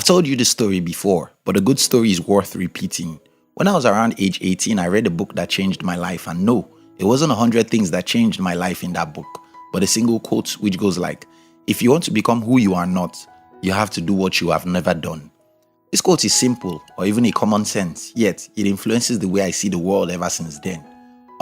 I've told you this story before, but a good story is worth repeating. When I was around age 18, I read a book that changed my life, and no, it wasn't 100 things that changed my life in that book, but a single quote which goes like, "If you want to become who you are not, you have to do what you have never done." This quote is simple or even a common sense, yet it influences the way I see the world ever since then.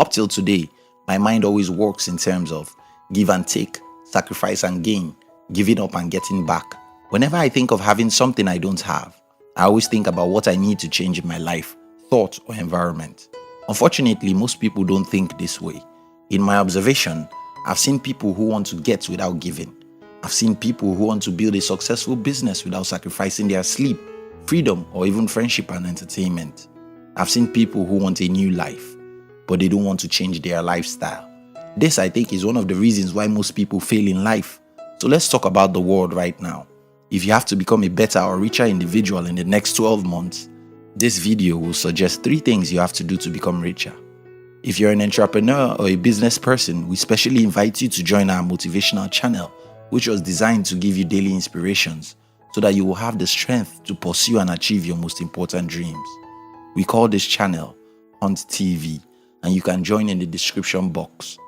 Up till today, my mind always works in terms of give and take, sacrifice and gain, giving up and getting back. Whenever I think of having something I don't have, I always think about what I need to change in my life, thought, or environment. Unfortunately, most people don't think this way. In my observation, I've seen people who want to get without giving. I've seen people who want to build a successful business without sacrificing their sleep, freedom, or even friendship and entertainment. I've seen people who want a new life, but they don't want to change their lifestyle. This, I think, is one of the reasons why most people fail in life. So let's talk about the world right now. If you have to become a better or richer individual in the next 12 months, this video will suggest 3 things you have to do to become richer. If you're an entrepreneur or a business person, we specially invite you to join our motivational channel, which was designed to give you daily inspirations so that you will have the strength to pursue and achieve your most important dreams. We call this channel Hunt TV, and you can join in the description box.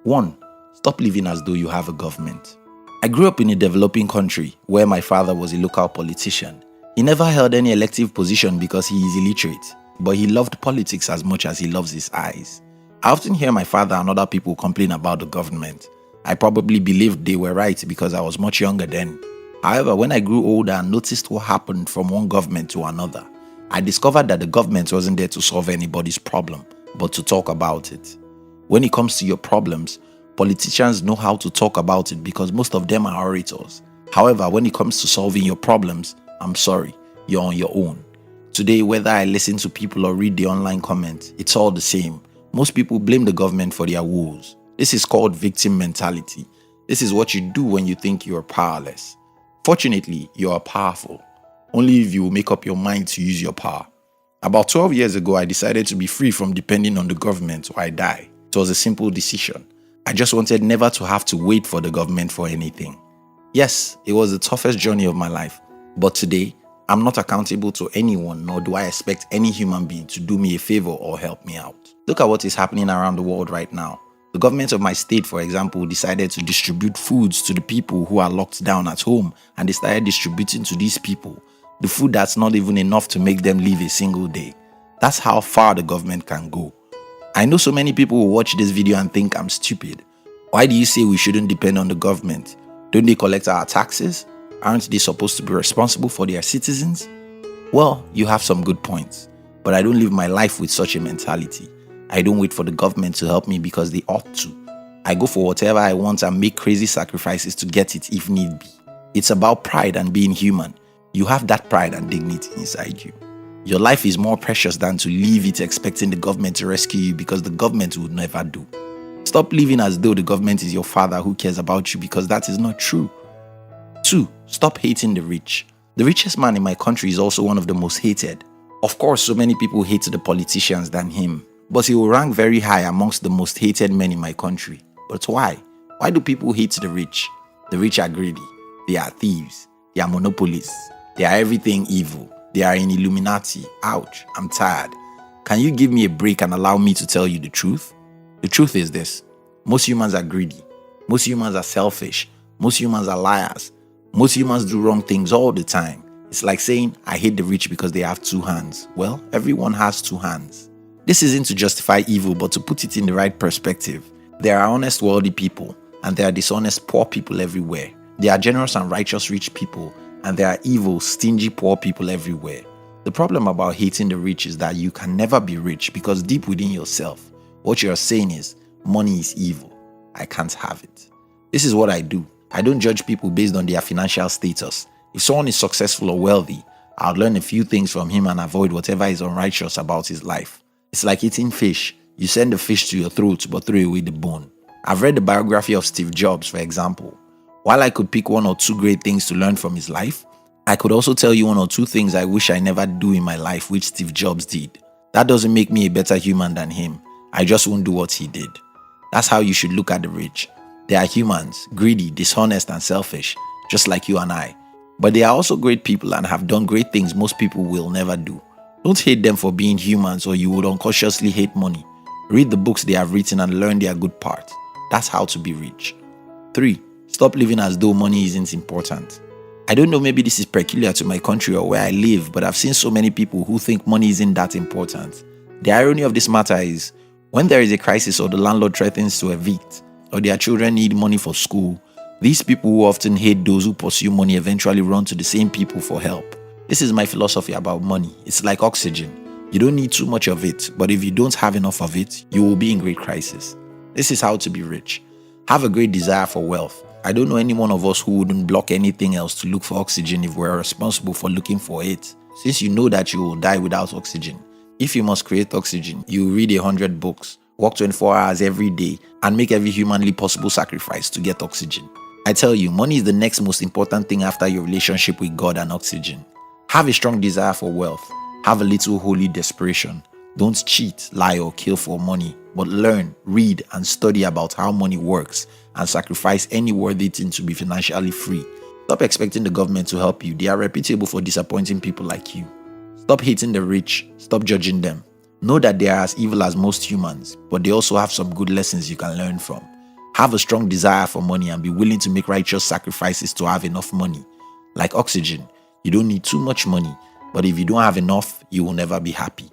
1. Stop living as though you have a government. I grew up in a developing country where my father was a local politician. He never held any elective position because he is illiterate, but he loved politics as much as he loves his eyes. I often hear my father and other people complain about the government. I probably believed they were right because I was much younger then. However, when I grew older and noticed what happened from one government to another, I discovered that the government wasn't there to solve anybody's problem, but to talk about it. When it comes to your problems, politicians know how to talk about it because most of them are orators. However, when it comes to solving your problems, I'm sorry, you're on your own. Today, whether I listen to people or read the online comments, it's all the same. Most people blame the government for their woes. This is called victim mentality. This is what you do when you think you are powerless. Fortunately, you are powerful. Only if you make up your mind to use your power. About 12 years ago, I decided to be free from depending on the government or I die. It was a simple decision. I just wanted never to have to wait for the government for anything. Yes, it was the toughest journey of my life, but today, I'm not accountable to anyone, nor do I expect any human being to do me a favor or help me out. Look at what is happening around the world right now. The government of my state, for example, decided to distribute foods to the people who are locked down at home, and they started distributing to these people the food that's not even enough to make them live a single day. That's how far the government can go. I know so many people will watch this video and think I'm stupid. Why do you say we shouldn't depend on the government? Don't they collect our taxes? Aren't they supposed to be responsible for their citizens? Well, you have some good points, but I don't live my life with such a mentality. I don't wait for the government to help me because they ought to. I go for whatever I want and make crazy sacrifices to get it if need be. It's about pride and being human. You have that pride and dignity inside you. Your life is more precious than to leave it expecting the government to rescue you because the government would never do. Stop living as though the government is your father who cares about you because that is not true. 2. Stop hating the rich. The richest man in my country is also one of the most hated. Of course, so many people hate the politicians than him, but he will rank very high amongst the most hated men in my country. But why? Why do people hate the rich? The rich are greedy. They are thieves. They are monopolists. They are everything evil. They are in Illuminati. Ouch, I'm tired. Can you give me a break and allow me to tell you the truth? The truth is this. Most humans are greedy. Most humans are selfish. Most humans are liars. Most humans do wrong things all the time. It's like saying, I hate the rich because they have 2 hands. Well, everyone has 2 hands. This isn't to justify evil, but to put it in the right perspective. There are honest, wealthy people, and there are dishonest, poor people everywhere. There are generous and righteous rich people, and there are evil, stingy, poor people everywhere. The problem about hating the rich is that you can never be rich because deep within yourself, what you are saying is, money is evil. I can't have it. This is what I do. I don't judge people based on their financial status. If someone is successful or wealthy, I'll learn a few things from him and avoid whatever is unrighteous about his life. It's like eating fish. You send the fish to your throat but throw away the bone. I've read the biography of Steve Jobs, for example. While I could pick 1 or 2 great things to learn from his life, I could also tell you 1 or 2 things I wish I never do in my life which Steve Jobs did. That doesn't make me a better human than him. I just won't do what he did. That's how you should look at the rich. They are humans, greedy, dishonest, and selfish, just like you and I. But they are also great people and have done great things most people will never do. Don't hate them for being humans, or you would unconsciously hate money. Read the books they have written and learn their good parts. That's how to be rich. 3. Stop living as though money isn't important. I don't know, maybe this is peculiar to my country or where I live, but I've seen so many people who think money isn't that important. The irony of this matter is, when there is a crisis or the landlord threatens to evict, or their children need money for school, these people who often hate those who pursue money eventually run to the same people for help. This is my philosophy about money. It's like oxygen. You don't need too much of it, but if you don't have enough of it, you will be in great crisis. This is how to be rich. Have a great desire for wealth. I don't know any one of us who wouldn't block anything else to look for oxygen if we're responsible for looking for it. Since you know that you will die without oxygen, if you must create oxygen, you read 100 books, work 24 hours every day, and make every humanly possible sacrifice to get oxygen. I tell you, money is the next most important thing after your relationship with God and oxygen. Have a strong desire for wealth. Have a little holy desperation. Don't cheat, lie, or kill for money, but learn, read, and study about how money works and sacrifice any worthy thing to be financially free. Stop expecting the government to help you. They are reputable for disappointing people like you. Stop hating the rich. Stop judging them. Know that they are as evil as most humans, but they also have some good lessons you can learn from. Have a strong desire for money and be willing to make righteous sacrifices to have enough money. Like oxygen, you don't need too much money, but if you don't have enough, you will never be happy.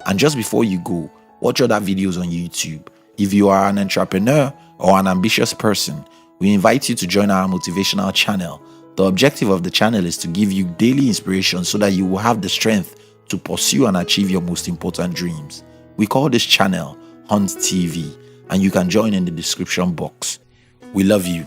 And just before you go, watch other videos on YouTube. If you are an entrepreneur or an ambitious person, we invite you to join our motivational channel. The objective of the channel is to give you daily inspiration so that you will have the strength to pursue and achieve your most important dreams. We call this channel Hunt TV, and you can join in the description box. We love you.